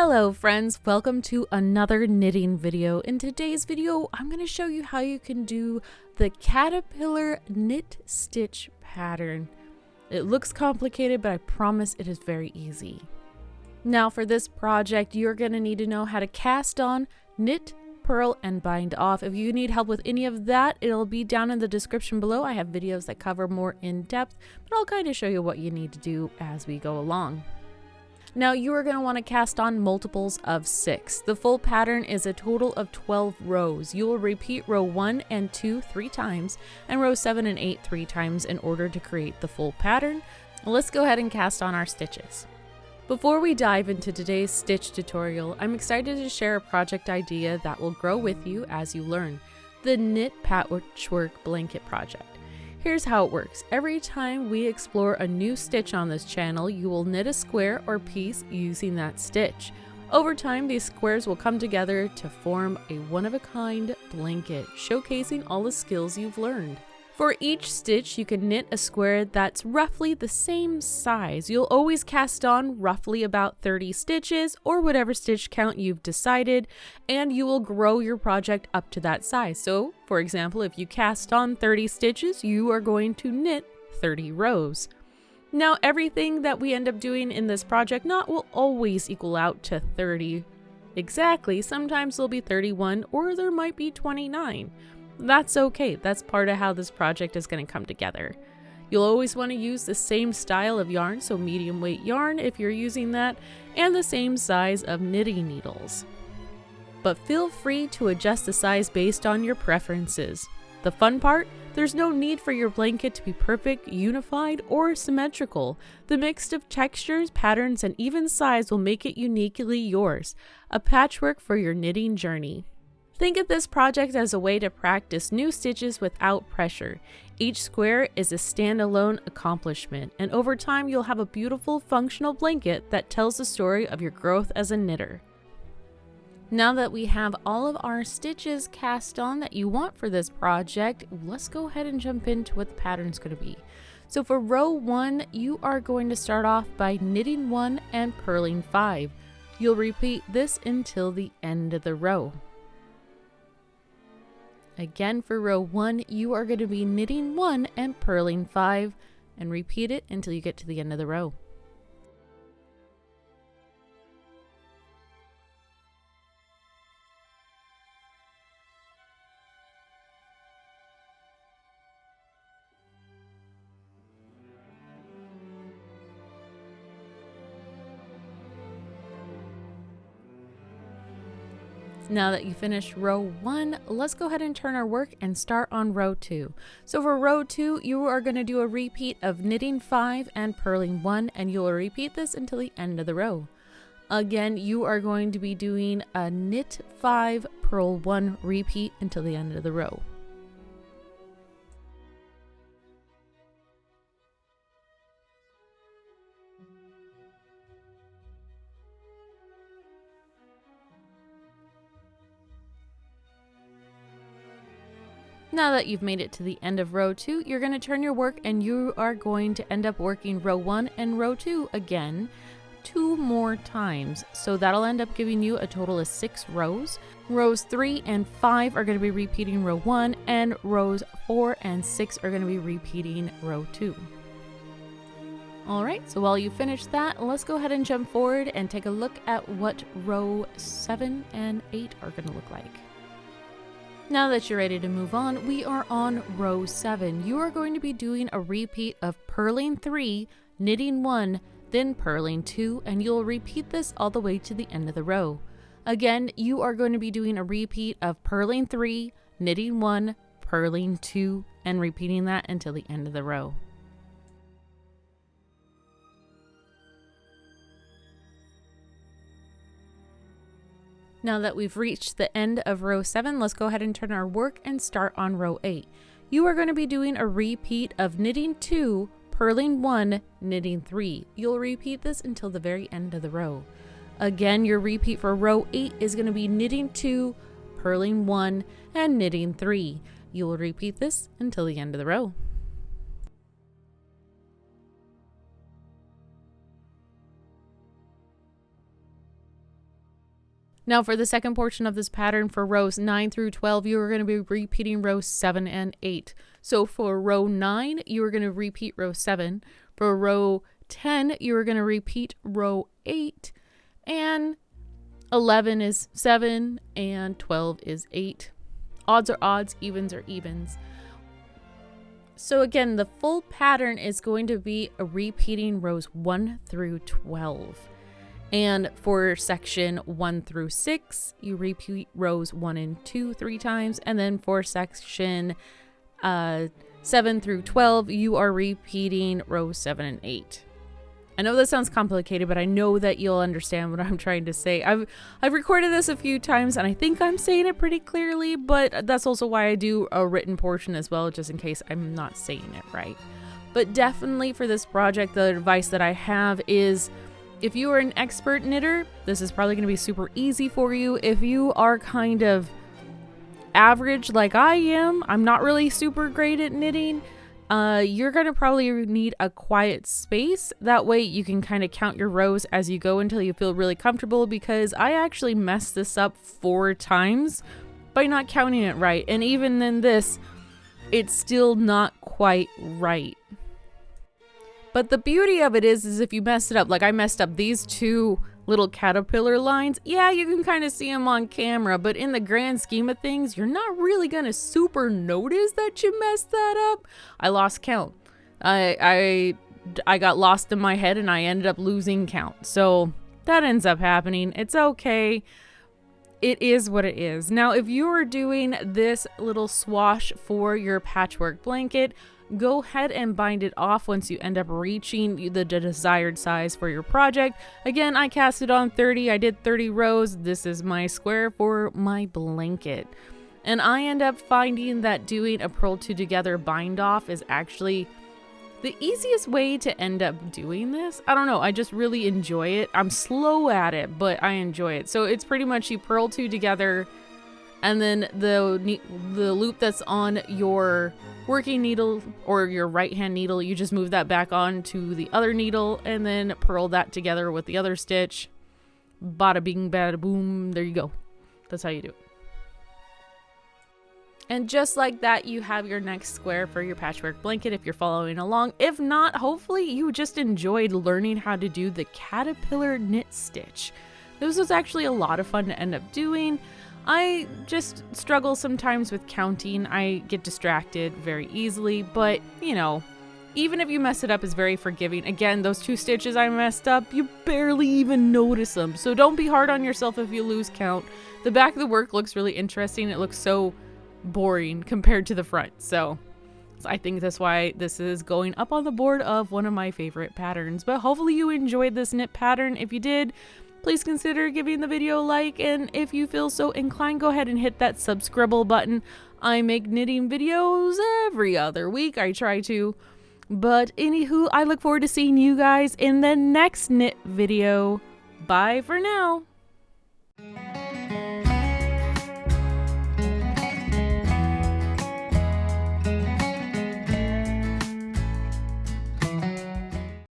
Hello friends, welcome to another knitting video. In today's video, I'm going to show you how you can do the caterpillar knit stitch pattern. It looks complicated, but I promise it is very easy. Now for this project, you're going to need to know how to cast on, knit, purl, and bind off. If you need help with any of that, it'll be down in the description below. I have videos that cover more in depth, but I'll kind of show you what you need to do as we go along. Now you are going to want to cast on multiples of 6. The full pattern is a total of 12 rows. You will repeat row 1 and 2 3 times and row 7 and 8 3 times in order to create the full pattern. Let's go ahead and cast on our stitches. Before we dive into today's stitch tutorial, I'm excited to share a project idea that will grow with you as you learn, the Knit Patchwork Blanket Project. Here's how it works. Every time we explore a new stitch on this channel, you will knit a square or piece using that stitch. Over time, these squares will come together to form a one-of-a-kind blanket, showcasing all the skills you've learned. For each stitch, you can knit a square that's roughly the same size. You'll always cast on roughly about 30 stitches or whatever stitch count you've decided, and you will grow your project up to that size. So, for example, if you cast on 30 stitches, you are going to knit 30 rows. Now, everything that we end up doing in this project not will always equal out to 30 exactly. Sometimes there'll be 31 or there might be 29. That's okay. That's part of how this project is going to come together. You'll always want to use the same style of yarn, so medium weight yarn if you're using that, and the same size of knitting needles. But feel free to adjust the size based on your preferences. The fun part? There's no need for your blanket to be perfect, unified, or symmetrical. The mix of textures, patterns, and even size will make it uniquely yours. A patchwork for your knitting journey. Think of this project as a way to practice new stitches without pressure. Each square is a standalone accomplishment, and over time you'll have a beautiful functional blanket that tells the story of your growth as a knitter. Now that we have all of our stitches cast on that you want for this project, let's go ahead and jump into what the pattern's going to be. So for row 1, you are going to start off by knitting 1 and purling 5. You'll repeat this until the end of the row. Again, for row 1, you are going to be knitting 1 and purling 5, and repeat it until you get to the end of the row. Now that you finished row 1, let's go ahead and turn our work and start on row 2. So for row 2, you are going to do a repeat of knitting 5 and purling 1, and you will repeat this until the end of the row. Again, you are going to be doing a knit 5, purl 1 repeat until the end of the row. Now that you've made it to the end of row 2, you're going to turn your work and you are going to end up working row 1 and row 2 again 2 more times. So that'll end up giving you a total of 6 rows. Rows 3 and 5 are going to be repeating row 1, and rows 4 and 6 are going to be repeating row 2. Alright, so while you finish that, let's go ahead and jump forward and take a look at what row 7 and 8 are going to look like. Now that you're ready to move on, we are on row 7. You are going to be doing a repeat of purling 3, knitting 1, then purling 2, and you'll repeat this all the way to the end of the row. Again, you are going to be doing a repeat of purling 3, knitting 1, purling 2, and repeating that until the end of the row. Now that we've reached the end of row 7, let's go ahead and turn our work and start on row 8. You are going to be doing a repeat of knitting 2, purling 1, knitting 3. You'll repeat this until the very end of the row. Again, your repeat for row 8 is going to be knitting 2, purling 1, and knitting 3. You will repeat this until the end of the row. Now for the second portion of this pattern, for rows 9 through 12, you are going to be repeating rows 7 and 8. So for row 9, you are going to repeat row 7. For row 10, you are going to repeat row 8. And 11 is 7 and 12 is 8. Odds are odds, evens are evens. So again, the full pattern is going to be repeating rows 1 through 12. And for section 1 through 6, you repeat rows 1 and 2 3 times. And then for section 7 through 12, you are repeating rows 7 and 8. I know that sounds complicated, but I know that you'll understand what I'm trying to say. I've recorded this a few times, and I think I'm saying it pretty clearly, but that's also why I do a written portion as well, just in case I'm not saying it right. But definitely for this project, the advice that I have is, if you are an expert knitter, this is probably going to be super easy for you. If you are kind of average like I am, I'm not really super great at knitting, you're going to probably need a quiet space. That way you can kind of count your rows as you go until you feel really comfortable, because I actually messed this up 4 times by not counting it right. And even in this, it's still not quite right. But the beauty of it is if you mess it up, like I messed up these 2 little caterpillar lines, yeah, you can kind of see them on camera, but in the grand scheme of things, you're not really gonna super notice that you messed that up. I lost count. I got lost in my head and I ended up losing count. So that ends up happening. It's okay. It is what it is. Now, if you are doing this little swash for your patchwork blanket, go ahead and bind it off once you end up reaching the desired size for your project. Again, I cast it on 30. I did 30 rows. This is my square for my blanket. And I end up finding that doing a purl two together bind off is actually the easiest way to end up doing this. I don't know, I just really enjoy it. I'm slow at it, but I enjoy it. So it's pretty much you purl two together, and then the loop that's on your working needle or your right hand needle, you just move that back on to the other needle and then purl that together with the other stitch. Bada bing, bada boom, there you go. That's how you do it. And just like that, you have your next square for your patchwork blanket if you're following along. If not, hopefully you just enjoyed learning how to do the caterpillar knit stitch. This was actually a lot of fun to end up doing. I just struggle sometimes with counting. I get distracted very easily, but you know, even if you mess it up, it's very forgiving. Again, those 2 stitches I messed up, you barely even notice them. So don't be hard on yourself if you lose count. The back of the work looks really interesting. It looks so boring compared to the front. So I think that's why this is going up on the board of one of my favorite patterns. But hopefully you enjoyed this knit pattern. If you did, please consider giving the video a like, and if you feel so inclined, go ahead and hit that subscribe button. I make knitting videos every other week. I try to. But anywho, I look forward to seeing you guys in the next knit video. Bye for now.